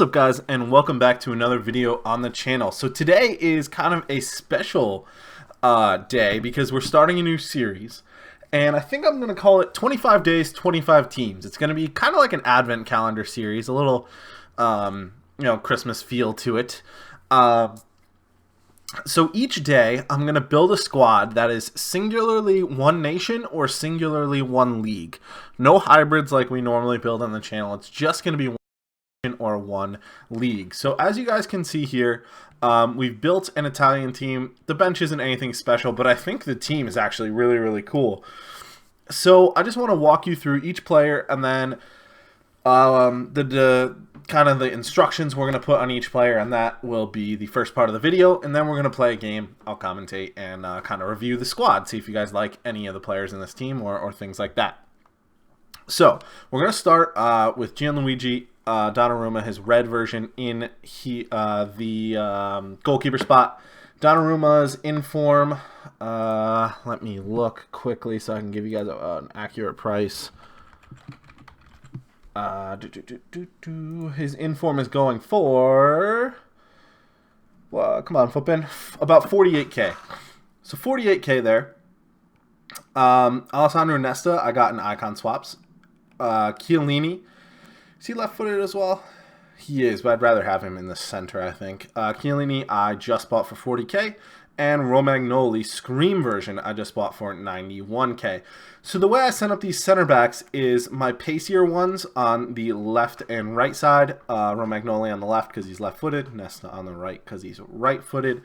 What's up, guys, and welcome back to another video on the channel. So today is kind of a special day because we're starting a new series, and I think I'm going to call it 25 Days, 25 Teams. It's going to be kind of like an advent calendar series, a little, Christmas feel to it. So each day, I'm going to build a squad that is singularly one nation or singularly one league. No hybrids like we normally build on the channel. It's just going to be one or one league. So as you guys can see here, we've built an Italian team. The bench isn't anything special, but I think the team is actually really, really cool. So I just want to walk you through each player, and then the kind of the instructions we're going to put on each player, and that will be the first part of the video. And then we're going to play a game. I'll commentate and kind of review the squad, see if you guys like any of the players in this team or things like that. So we're going to start with Gianluigi Donnarumma, his red version, in the goalkeeper spot. Donnarumma's in form. Let me look quickly so I can give you guys an accurate price. His in form is going for, well, come on, Flippin, about 48K. So 48K there. Alessandro Nesta, I got in icon swaps. Chiellini, is he left-footed as well? He is, but I'd rather have him in the center, I think. Chiellini, I just bought for 40K. And Romagnoli, Scream version, I just bought for 91K. So the way I set up these center backs is my pacier ones on the left and right side. Romagnoli on the left because he's left-footed. Nesta on the right because he's right-footed.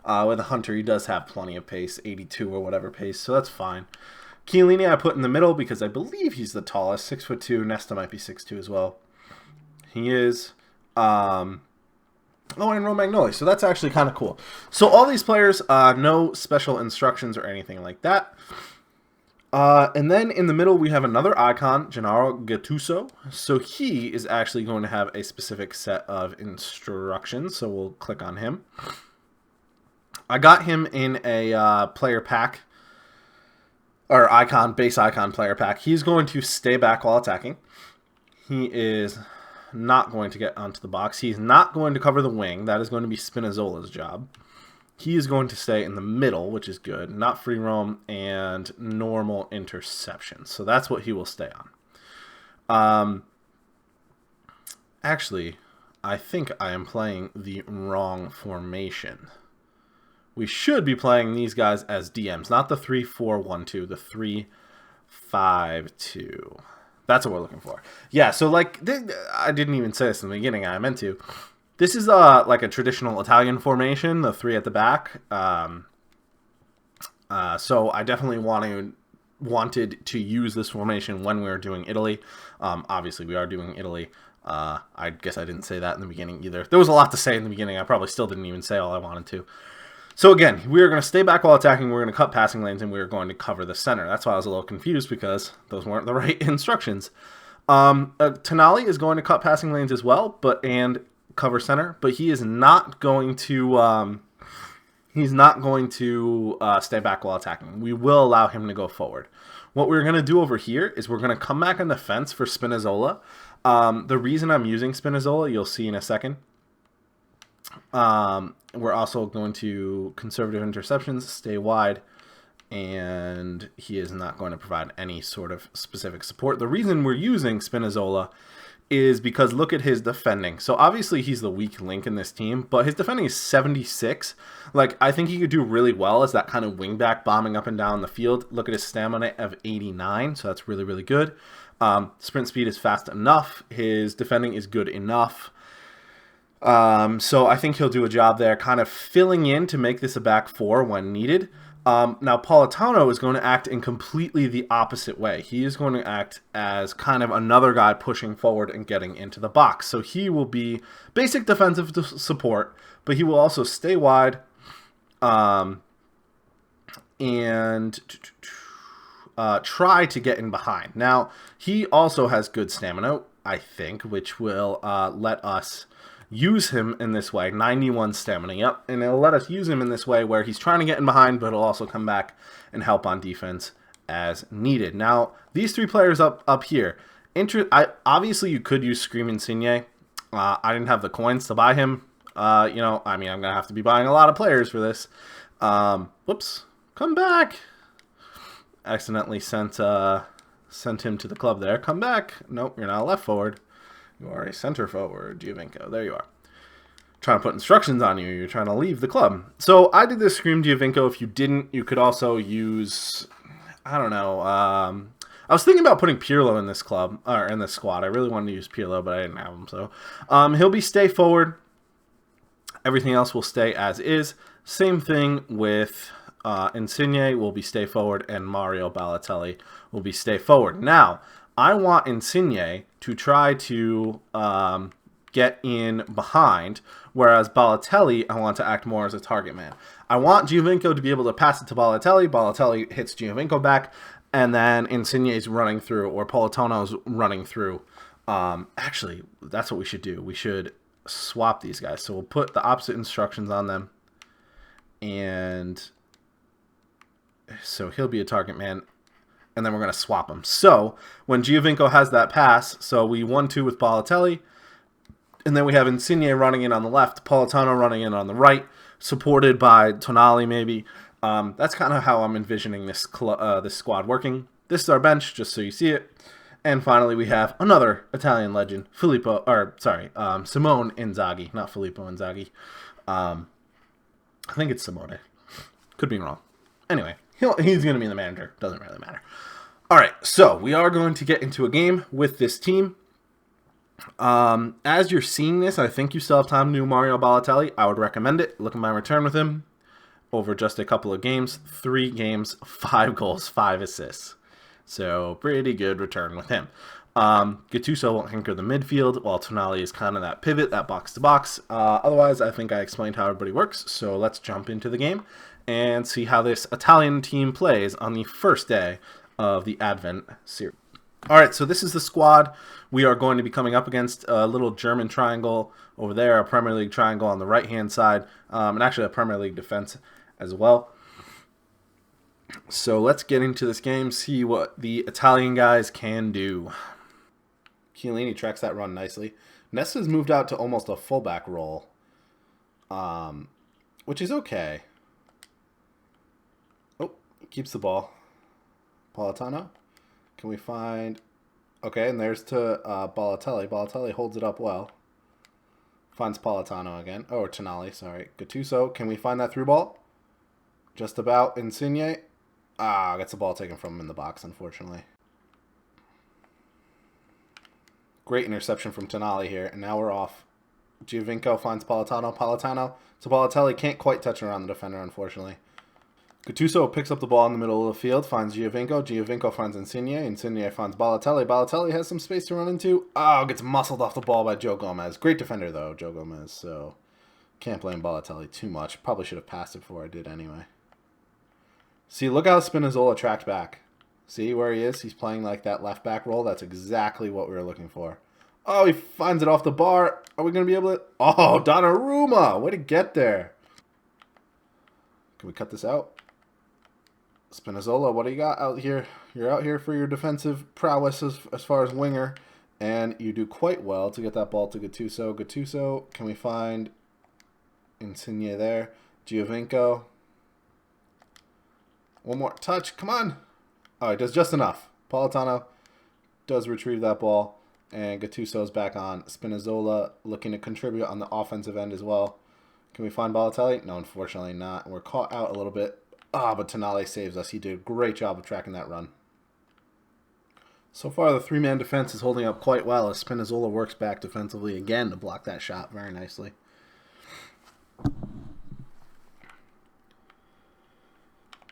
With a Hunter, he does have plenty of pace, 82 or whatever pace, so that's fine. Chiellini I put in the middle because I believe he's the tallest, 6'2". Nesta might be 6'2" as well. He is. Oh, and Romagnoli. So that's actually kind of cool. So all these players, no special instructions or anything like that. And then in the middle we have another icon, Gennaro Gattuso. So he is actually going to have a specific set of instructions. So we'll click on him. I got him in a player pack, or icon, base icon player pack. He's going to stay back while attacking. He is not going to get onto the box. He's not going to cover the wing. That is going to be Spinazzola's job. He is going to stay in the middle, which is good. Not free roam and normal interception. So that's what he will stay on. Actually, I think I am playing the wrong formation. We should be playing these guys as DMs, not the 3-4-1-2, the 3-5-2. That's what we're looking for. Yeah, so like, I didn't even say this in the beginning. I meant to. This is like a traditional Italian formation, the three at the back. So I definitely wanted to use this formation when we were doing Italy. Obviously, we are doing Italy. I guess I didn't say that in the beginning either. There was a lot to say in the beginning. I probably still didn't even say all I wanted to. So again, we're going to stay back while attacking, we're going to cut passing lanes, and we're going to cover the center. That's why I was a little confused, because those weren't the right instructions. Tonali is going to cut passing lanes as well, and cover center, but he is not going to stay back while attacking. We will allow him to go forward. What we're going to do over here is we're going to come back on the fence for Spinazzola. The reason I'm using Spinazzola, you'll see in a second. We're also going to conservative interceptions, stay wide, and he is not going to provide any sort of specific support. The reason we're using Spinazzola is because look at his defending. So obviously he's the weak link in this team, but his defending is 76. Like, I think he could do really well as that kind of wingback bombing up and down the field. Look at his stamina of 89, so that's really, really good. Sprint speed is fast enough. His defending is good enough. So I think he'll do a job there, kind of filling in to make this a back four when needed. Now, Politano is going to act in completely the opposite way. He is going to act as kind of another guy pushing forward and getting into the box. So he will be basic defensive support, but he will also stay wide and try to get in behind. Now, he also has good stamina, I think, which will let us use him in this way. 91 stamina, yep. And it'll let us use him in this way where he's trying to get in behind, but he'll also come back and help on defense as needed. Now, these three players up here, obviously you could use Scream Insigne. I didn't have the coins to buy him. I'm going to have to be buying a lot of players for this. Whoops. Come back. Accidentally sent him to the club there. Come back. Nope, you're not a left forward. You are a center forward, Giovinco. There you are. Trying to put instructions on you. You're trying to leave the club. So I did this Scream Giovinco. If you didn't, you could also use, I don't know. I was thinking about putting Pirlo in this club, or in this squad. I really wanted to use Pirlo, but I didn't have him. So he'll be stay forward. Everything else will stay as is. Same thing with Insigne will be stay forward, and Mario Balotelli will be stay forward. Now, I want Insigne to try to get in behind, whereas Balotelli, I want to act more as a target man. I want Giovinco to be able to pass it to Balotelli. Balotelli hits Giovinco back, and then Insigne's running through, or Politano's running through. Actually, that's what we should do. We should swap these guys. So we'll put the opposite instructions on them. And so he'll be a target man. And then we're going to swap him. So when Giovinco has that pass, so we 1-2 with Balotelli. And then we have Insigne running in on the left, Politano running in on the right, supported by Tonali maybe. That's kind of how I'm envisioning this squad working. This is our bench, just so you see it. And finally, we have another Italian legend, Simone Inzaghi, not Filippo Inzaghi. I think it's Simone. Could be wrong. Anyway, he's going to be the manager. Doesn't really matter. All right, so we are going to get into a game with this team. As you're seeing this, I think you still have time to do Mario Balotelli. I would recommend it. Look at my return with him over just a couple of games. 3 games, 5 goals, 5 assists. So pretty good return with him. Gattuso won't anchor the midfield, while Tonali is kind of that pivot, that box-to-box. Otherwise, I think I explained how everybody works. So let's jump into the game and see how this Italian team plays on the first day of the Advent series. All right, so this is the squad we are going to be coming up against. A little German triangle over there, a Premier League triangle on the right-hand side, and actually a Premier League defense as well. So let's get into this game, see what the Italian guys can do. Chiellini tracks that run nicely. Nesta's moved out to almost a fullback role, which is okay. Oh, keeps the ball. Politano. Can we find... Okay, and there's to Balotelli. Balotelli holds it up well. Finds Politano again. Oh, or Tonali, sorry. Gattuso. Can we find that through ball? Just about. Insigne. Gets the ball taken from him in the box, unfortunately. Great interception from Tonali here, and now we're off. Giovinco finds Politano. Politano. So Balotelli can't quite touch around the defender, unfortunately. Gattuso picks up the ball in the middle of the field, finds Giovinco. Giovinco finds Insigne. Insigne finds Balotelli. Balotelli has some space to run into. Gets muscled off the ball by Joe Gomez. Great defender, though, Joe Gomez, so can't blame Balotelli too much. Probably should have passed it before I did anyway. See, look how Spinazzola tracked back. See where he is? He's playing like that left back role. That's exactly what we were looking for. Oh, he finds it off the bar. Are we going to be able to... Oh, Donnarumma! Way to get there. Can we cut this out? Spinazzola, what do you got out here? You're out here for your defensive prowess as far as winger, and you do quite well to get that ball to Gattuso. Gattuso, can we find Insigne there? Giovinco. One more touch. Come on. Oh, he does just enough. Politano does retrieve that ball, and Gattuso's back on. Spinazzola looking to contribute on the offensive end as well. Can we find Balotelli? No, unfortunately not. We're caught out a little bit. But Tonali saves us. He did a great job of tracking that run. So far, the 3-man defense is holding up quite well as Spinazzola works back defensively again to block that shot very nicely.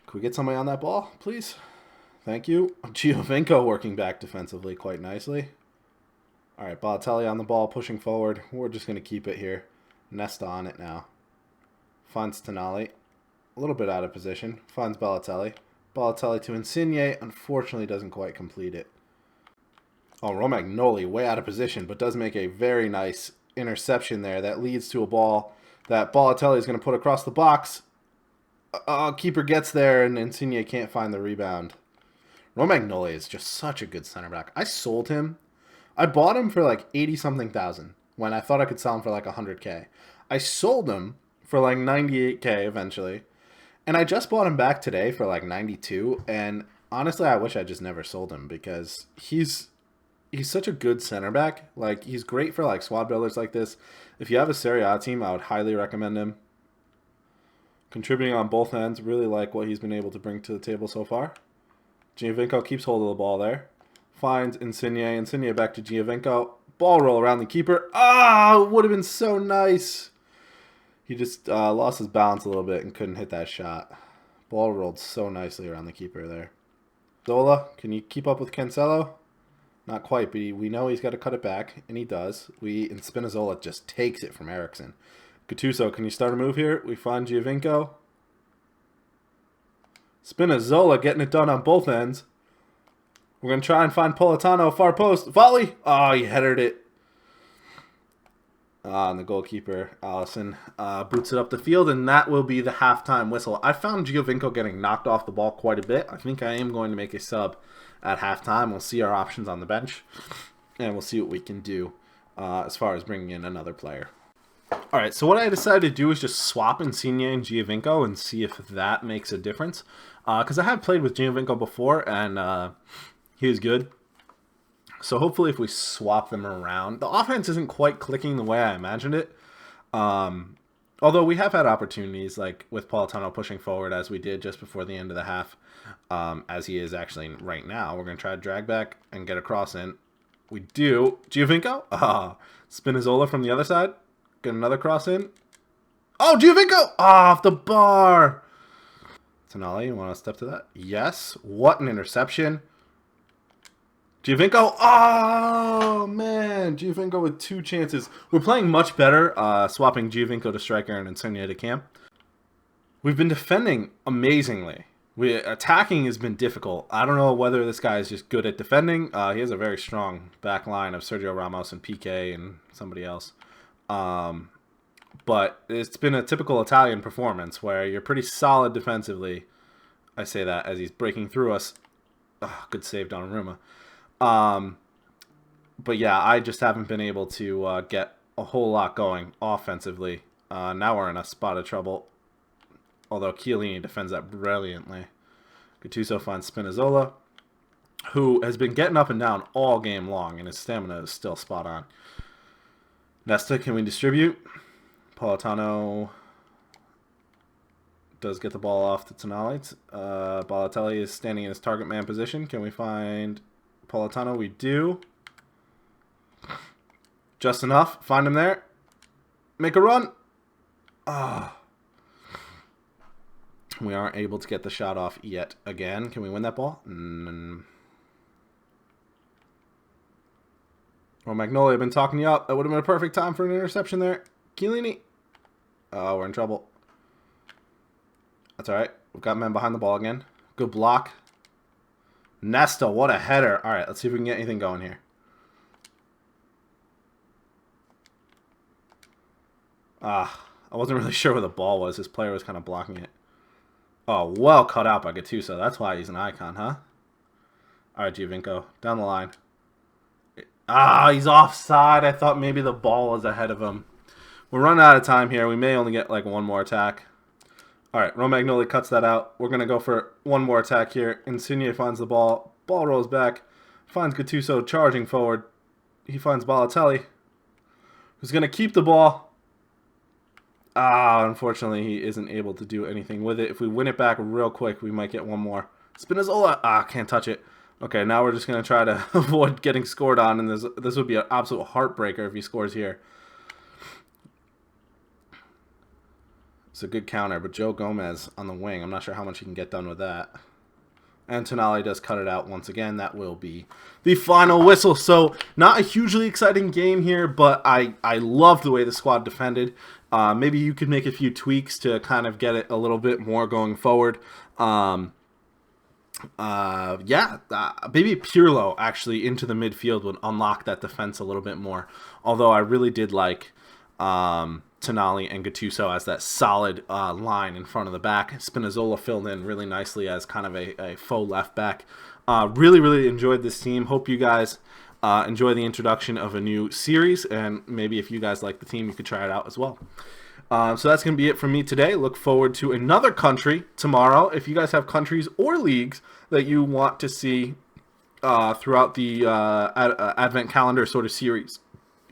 Can we get somebody on that ball, please? Thank you. Giovinco working back defensively quite nicely. All right, Balotelli on the ball, pushing forward. We're just going to keep it here. Nesta on it now. Finds Tonali. A little bit out of position. Finds Balotelli. Balotelli to Insigne. Unfortunately, doesn't quite complete it. Oh, Romagnoli way out of position, but does make a very nice interception there that leads to a ball that Balotelli is going to put across the box. Keeper gets there, and Insigne can't find the rebound. Romagnoli is just such a good center back. I sold him. I bought him for like 80-something thousand when I thought I could sell him for like 100K. I sold him for like 98K eventually. And I just bought him back today for like 92. And honestly, I wish I just never sold him because he's such a good center back. Like, he's great for like squad builders like this. If you have a Serie A team, I would highly recommend him. Contributing on both ends. Really like what he's been able to bring to the table so far. Giovinco keeps hold of the ball there. Finds Insigne. Insigne back to Giovinco. Ball roll around the keeper. Ah, would have been so nice. He just lost his balance a little bit and couldn't hit that shot. Ball rolled so nicely around the keeper there. Zola, can you keep up with Cancelo? Not quite, but we know he's got to cut it back, and he does. And Spinazzola just takes it from Eriksen. Gattuso, can you start a move here? We find Giovinco. Spinazzola getting it done on both ends. We're going to try and find Politano, far post. Volley! Oh, he headed it. And the goalkeeper, Allison, boots it up the field, and that will be the halftime whistle. I found Giovinco getting knocked off the ball quite a bit. I think I am going to make a sub at halftime. We'll see our options on the bench, and we'll see what we can do as far as bringing in another player. All right, so what I decided to do is just swap Insigne and Giovinco and see if that makes a difference. Because I have played with Giovinco before, and he was good. So hopefully if we swap them around, the offense isn't quite clicking the way I imagined it. Although we have had opportunities, like with Politano pushing forward as we did just before the end of the half, as he is actually right now. We're going to try to drag back and get a cross in. We do. Giovinco. Spinazzola from the other side. Get another cross in. Oh, Giovinco! Off the bar! Tonali, you want to step to that? Yes. What an interception. Giovinco. Oh, man. Giovinco with 2 chances. We're playing much better, swapping Giovinco to striker and Insigne to camp. We've been defending amazingly. Attacking has been difficult. I don't know whether this guy is just good at defending. He has a very strong back line of Sergio Ramos and Piqué and somebody else. But it's been a typical Italian performance where you're pretty solid defensively. I say that as he's breaking through us. Oh, good save, Donnarumma. But yeah, I just haven't been able to get a whole lot going offensively. Now we're in a spot of trouble. Although Chiellini defends that brilliantly. Gattuso finds Spinazzola, who has been getting up and down all game long, and his stamina is still spot on. Nesta, can we distribute? Politano does get the ball off to Tonali. Balotelli is standing in his target man position. Can we find Politano? We do. Just enough. Find him there. Make a run. We aren't able to get the shot off yet again. Can we win that ball? Romagnoli, I've been talking you up. That would have been a perfect time for an interception there. Chiellini. Oh, we're in trouble. That's all right. We've got men behind the ball again. Good block. Nesta, what a header. All right, let's see if we can get anything going here. I wasn't really sure where the ball was. This player was kind of blocking it. Oh, well cut out by Gattuso. That's why he's an icon, huh? All right, Giovinco. Down the line. He's offside. I thought maybe the ball was ahead of him. We're running out of time here. We may only get like one more attack. All right, Romagnoli cuts that out. We're going to go for one more attack here. Insigne finds the ball. Ball rolls back. Finds Gattuso charging forward. He finds Balotelli, who's going to keep the ball. Unfortunately, he isn't able to do anything with it. If we win it back real quick, we might get one more. Spinazzola. Can't touch it. Okay, now we're just going to try to avoid getting scored on, and this would be an absolute heartbreaker if he scores here. It's a good counter, but Joe Gomez on the wing. I'm not sure how much he can get done with that. And Tonali does cut it out once again. That will be the final whistle. So not a hugely exciting game here, but I love the way the squad defended. Maybe you could make a few tweaks to kind of get it a little bit more going forward. Maybe Pirlo actually into the midfield would unlock that defense a little bit more. Although I really did like Tonali and Gattuso as that solid line in front of the back. Spinazzola filled in really nicely as kind of a faux left back. Really enjoyed this team. Hope you guys enjoy the introduction of a new series, and maybe if you guys like the team, you could try it out as well. So that's going to be it from me today. Look forward to another country tomorrow. If you guys have countries or leagues that you want to see throughout the Advent Calendar sort of series,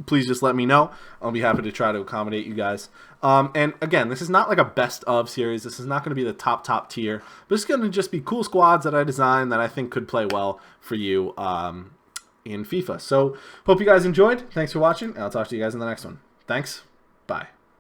please just let me know. I'll be happy to try to accommodate you guys. And again, this is not like a best of series. This is not going to be the top tier. But it's going to just be cool squads that I designed that I think could play well for you in FIFA. So hope you guys enjoyed. Thanks for watching, and I'll talk to you guys in the next one. Thanks. Bye.